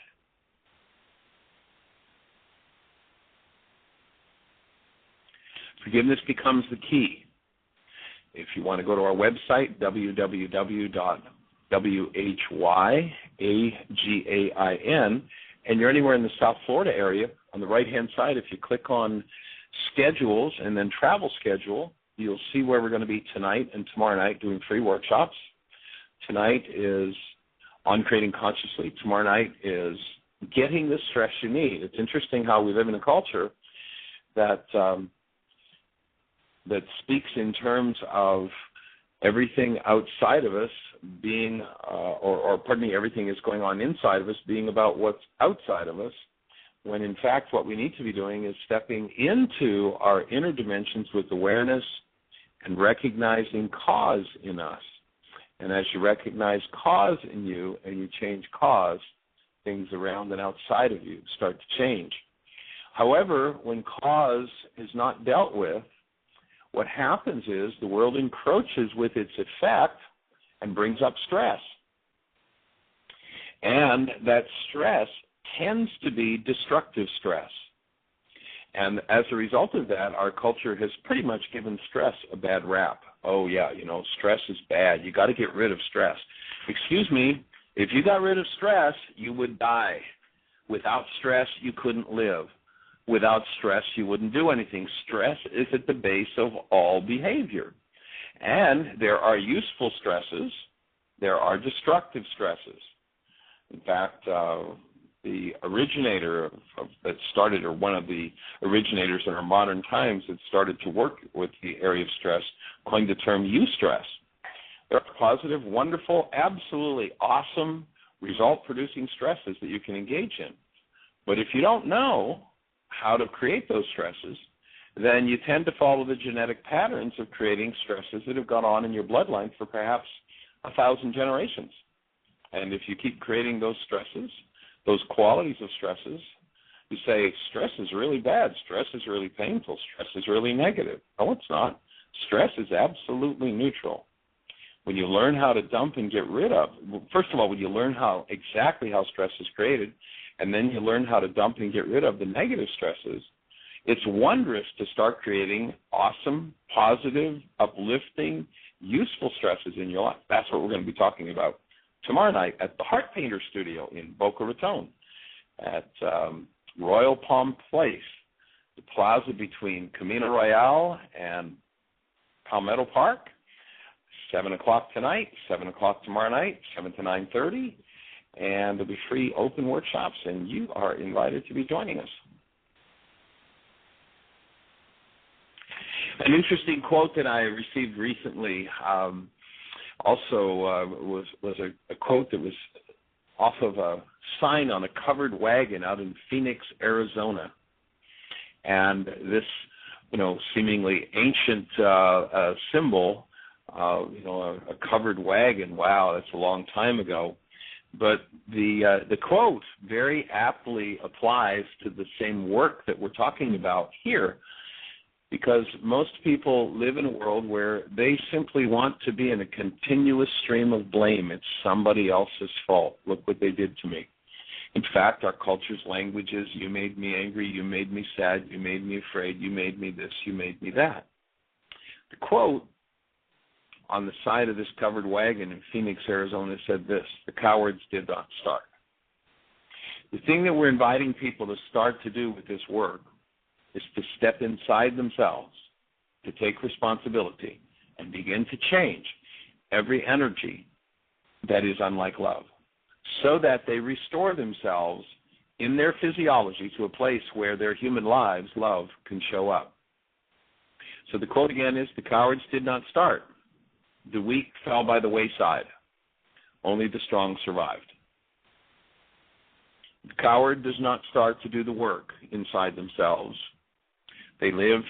Forgiveness becomes the key. If you want to go to our website, www.whyagain, and you're anywhere in the South Florida area, on the right-hand side, if you click on schedules and then travel schedule, you'll see where we're going to be tonight and tomorrow night doing free workshops. Tonight is on creating consciously. Tomorrow night is getting the stress you need. It's interesting how we live in a culture that speaks in terms of everything outside of us being, everything is going on inside of us being about what's outside of us, when in fact what we need to be doing is stepping into our inner dimensions with awareness and recognizing cause in us. And as you recognize cause in you and you change cause, things around and outside of you start to change. However, when cause is not dealt with, what happens is the world encroaches with its effect and brings up stress. And that stress tends to be destructive stress. And as a result of that, our culture has pretty much given stress a bad rap. Oh, yeah, stress is bad. You got to get rid of stress. Excuse me, if you got rid of stress, you would die. Without stress, you couldn't live. Without stress, you wouldn't do anything. Stress is at the base of all behavior. And there are useful stresses. There are destructive stresses. In fact, the originator that started, or one of the originators in our modern times that started to work with the area of stress, coined the term eustress. There are positive, wonderful, absolutely awesome result-producing stresses that you can engage in. But if you don't know how to create those stresses, then you tend to follow the genetic patterns of creating stresses that have gone on in your bloodline for perhaps 1,000 generations. And if you keep creating those stresses, those qualities of stresses, you say, stress is really bad, stress is really painful, stress is really negative. No, it's not. Stress is absolutely neutral. When you learn how to dump and get rid of, first of all, when you learn exactly how stress is created, and then you learn how to dump and get rid of the negative stresses, it's wondrous to start creating awesome, positive, uplifting, useful stresses in your life. That's what we're going to be talking about tomorrow night at the Heart Painter Studio in Boca Raton at Royal Palm Place. the plaza between Camino Royale and Palmetto Park, 7 o'clock tonight, 7 o'clock tomorrow night, 7 to 9:30, and there'll be free open workshops, and you are invited to be joining us. An interesting quote that I received recently was a quote that was off of a sign on a covered wagon out in Phoenix, Arizona. And this, seemingly ancient symbol, a covered wagon, wow, that's a long time ago. But the quote very aptly applies to the same work that we're talking about here, because most people live in a world where they simply want to be in a continuous stream of blame. It's somebody else's fault. Look what they did to me. In fact, our culture's language is, you made me angry, you made me sad, you made me afraid, you made me this, you made me that. The quote on the side of this covered wagon in Phoenix, Arizona said this: the cowards did not start. The thing that we're inviting people to start to do with this work is to step inside themselves, to take responsibility, and begin to change every energy that is unlike love, so that they restore themselves in their physiology to a place where their human lives, love, can show up. So the quote again is, the cowards did not start. The weak fell by the wayside. Only the strong survived. The coward does not start to do the work inside themselves. They live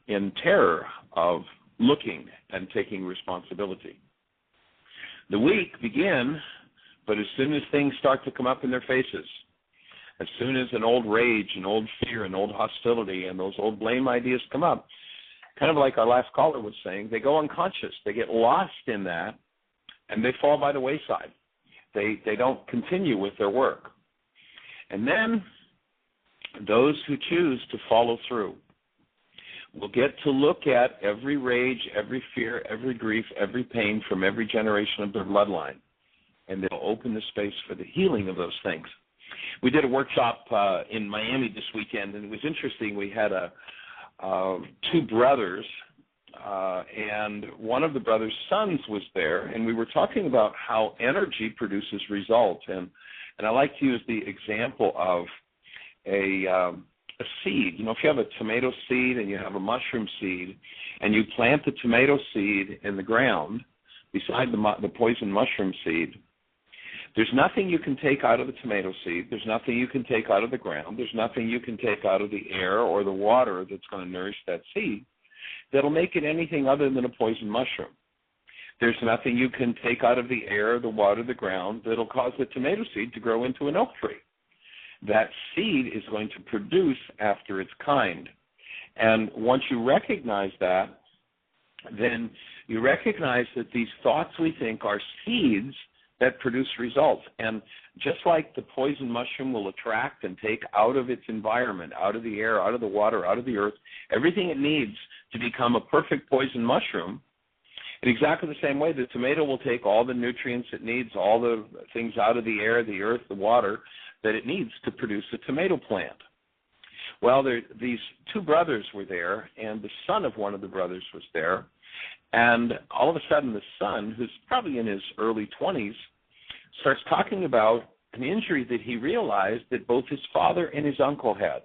in terror of looking and taking responsibility. The weak begin, but as soon as things start to come up in their faces, as soon as an old rage, an old fear, an old hostility, and those old blame ideas come up, kind of like our last caller was saying, they go unconscious. They get lost in that, and they fall by the wayside. They don't continue with their work. And then those who choose to follow through will get to look at every rage, every fear, every grief, every pain from every generation of their bloodline, and they'll open the space for the healing of those things. We did a workshop in Miami this weekend, and it was interesting. We had two brothers, and one of the brothers' sons was there, and we were talking about how energy produces results. And I like to use the example of a seed. If you have a tomato seed and you have a mushroom seed, and you plant the tomato seed in the ground beside the poison mushroom seed, there's nothing you can take out of the tomato seed. There's nothing you can take out of the ground. There's nothing you can take out of the air or the water that's going to nourish that seed that'll make it anything other than a poison mushroom. There's nothing you can take out of the air, the water, the ground that'll cause the tomato seed to grow into an oak tree. That seed is going to produce after its kind. And once you recognize that, then you recognize that these thoughts we think are seeds that produce results. And just like the poison mushroom will attract and take out of its environment, out of the air, out of the water, out of the earth, everything it needs to become a perfect poison mushroom, in exactly the same way, the tomato will take all the nutrients it needs, all the things out of the air, the earth, the water, that it needs to produce a tomato plant. Well, these two brothers were there, and the son of one of the brothers was there, and all of a sudden the son, who's probably in his early 20s, starts talking about an injury that he realized that both his father and his uncle had.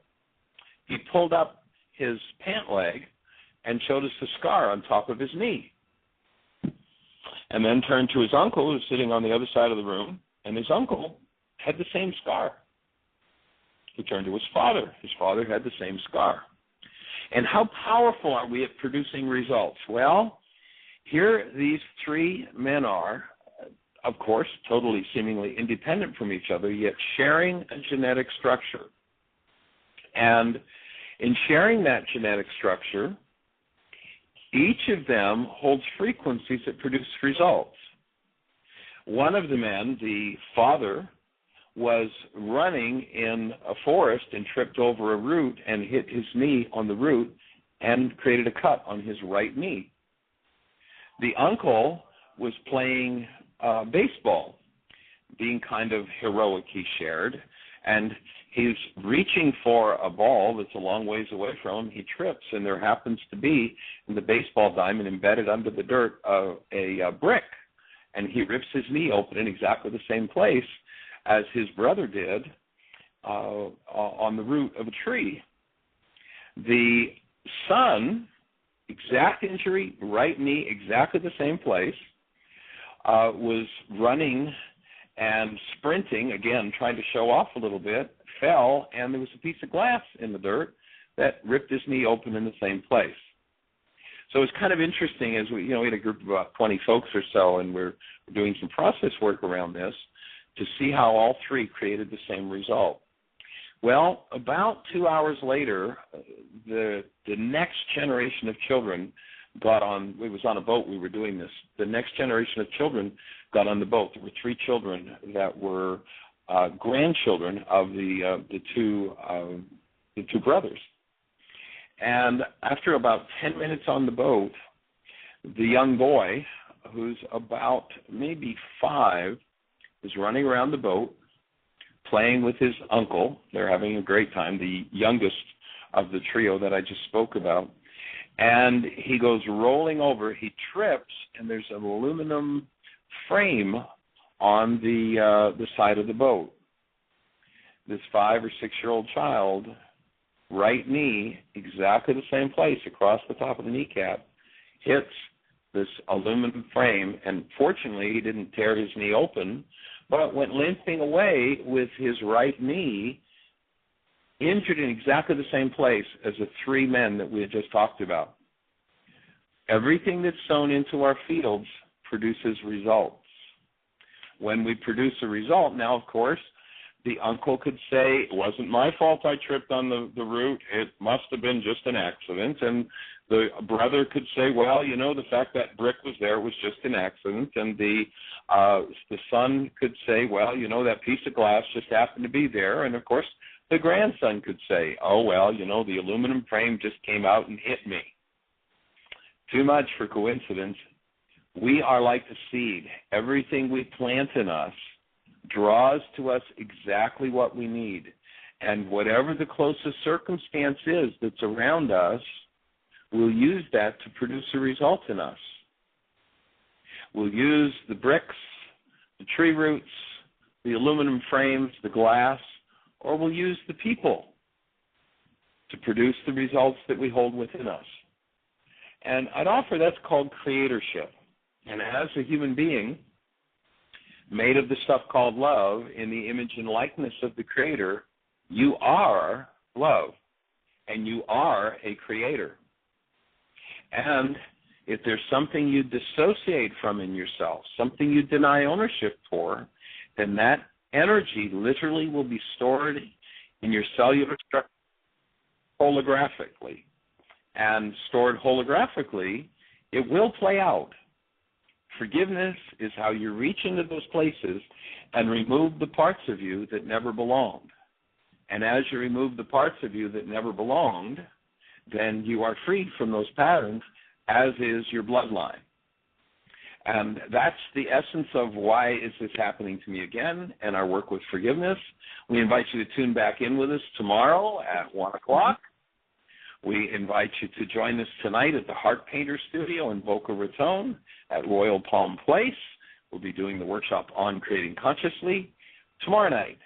He pulled up his pant leg and showed us the scar on top of his knee, and then turned to his uncle, who was sitting on the other side of the room, and his uncle had the same scar. He turned to his father. His father had the same scar. And how powerful are we at producing results? Well, here these three men are, of course, totally seemingly independent from each other, yet sharing a genetic structure. And in sharing that genetic structure, each of them holds frequencies that produce results. One of the men, the father, was running in a forest and tripped over a root and hit his knee on the root and created a cut on his right knee. The uncle was playing baseball, being kind of heroic, he shared, And he's reaching for a ball that's a long ways away from him. He trips, and there happens to be in the baseball diamond embedded under the dirt a brick, and he rips his knee open in exactly the same place as his brother did on the root of a tree. The son, exact injury, right knee, exactly the same place, was running and sprinting, again, trying to show off a little bit, fell, and there was a piece of glass in the dirt that ripped his knee open in the same place. So it's kind of interesting as we had a group of about 20 folks or so, and we're doing some process work around this to see how all three created the same result. Well, about 2 hours later, the next generation of children got on. It was on a boat we were doing this. The next generation of children got on the boat. There were 3 children that were grandchildren of the two brothers. And after about 10 minutes on the boat, the young boy, who's about maybe 5, is running around the boat, playing with his uncle. They're having a great time, the youngest of the trio that I just spoke about. And he goes rolling over. He trips, and there's an aluminum frame on the side of the boat. This 5 or 6-year-old child, right knee, exactly the same place across the top of the kneecap, hits this aluminum frame, and fortunately he didn't tear his knee open, but went limping away with his right knee injured in exactly the same place as the 3 men that we had just talked about. Everything that's sown into our fields produces results. When we produce a result, now, of course, the uncle could say, it wasn't my fault I tripped on the root. It must have been just an accident. And the brother could say, well, the fact that brick was there was just an accident. And the son could say, well, that piece of glass just happened to be there. And, of course, the grandson could say, oh, well, the aluminum frame just came out and hit me. Too much for coincidence. We are like the seed. Everything we plant in us draws to us exactly what we need. And whatever the closest circumstance is that's around us, we'll use that to produce a result in us. We'll use the bricks, the tree roots, the aluminum frames, the glass, or we'll use the people to produce the results that we hold within us. And I'd offer that's called creatorship. And as a human being, made of the stuff called love, in the image and likeness of the Creator, you are love, and you are a creator. And if there's something you dissociate from in yourself, something you deny ownership for, then that energy literally will be stored in your cellular structure holographically. And stored holographically, it will play out. Forgiveness is how you reach into those places and remove the parts of you that never belonged. And as you remove the parts of you that never belonged, then you are freed from those patterns, as is your bloodline. And that's the essence of why is this happening to me again, and our work with forgiveness. We invite you to tune back in with us tomorrow at 1 o'clock. We invite you to join us tonight at the Heart Painter Studio in Boca Raton at Royal Palm Place. We'll be doing the workshop on creating consciously. Tomorrow night,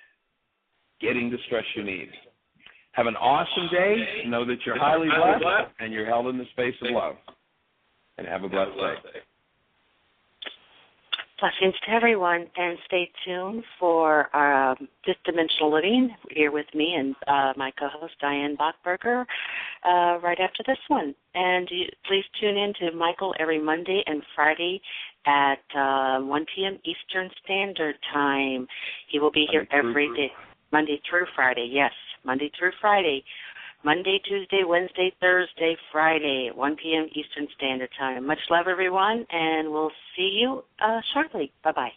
getting the stress you need. Have an awesome day. Know that you're highly blessed and you're held in the space of love. And have a blessed day. Blessings to everyone, and stay tuned for Fifth Dimensional Living here with me and my co-host Diane Bachberger right after this one. And please tune in to Michael every Monday and Friday at 1 p.m. Eastern Standard Time. He will be here every day, Monday through Friday. Yes, Monday through Friday. Monday, Tuesday, Wednesday, Thursday, Friday at 1 p.m. Eastern Standard Time. Much love, everyone, and we'll see you shortly. Bye-bye.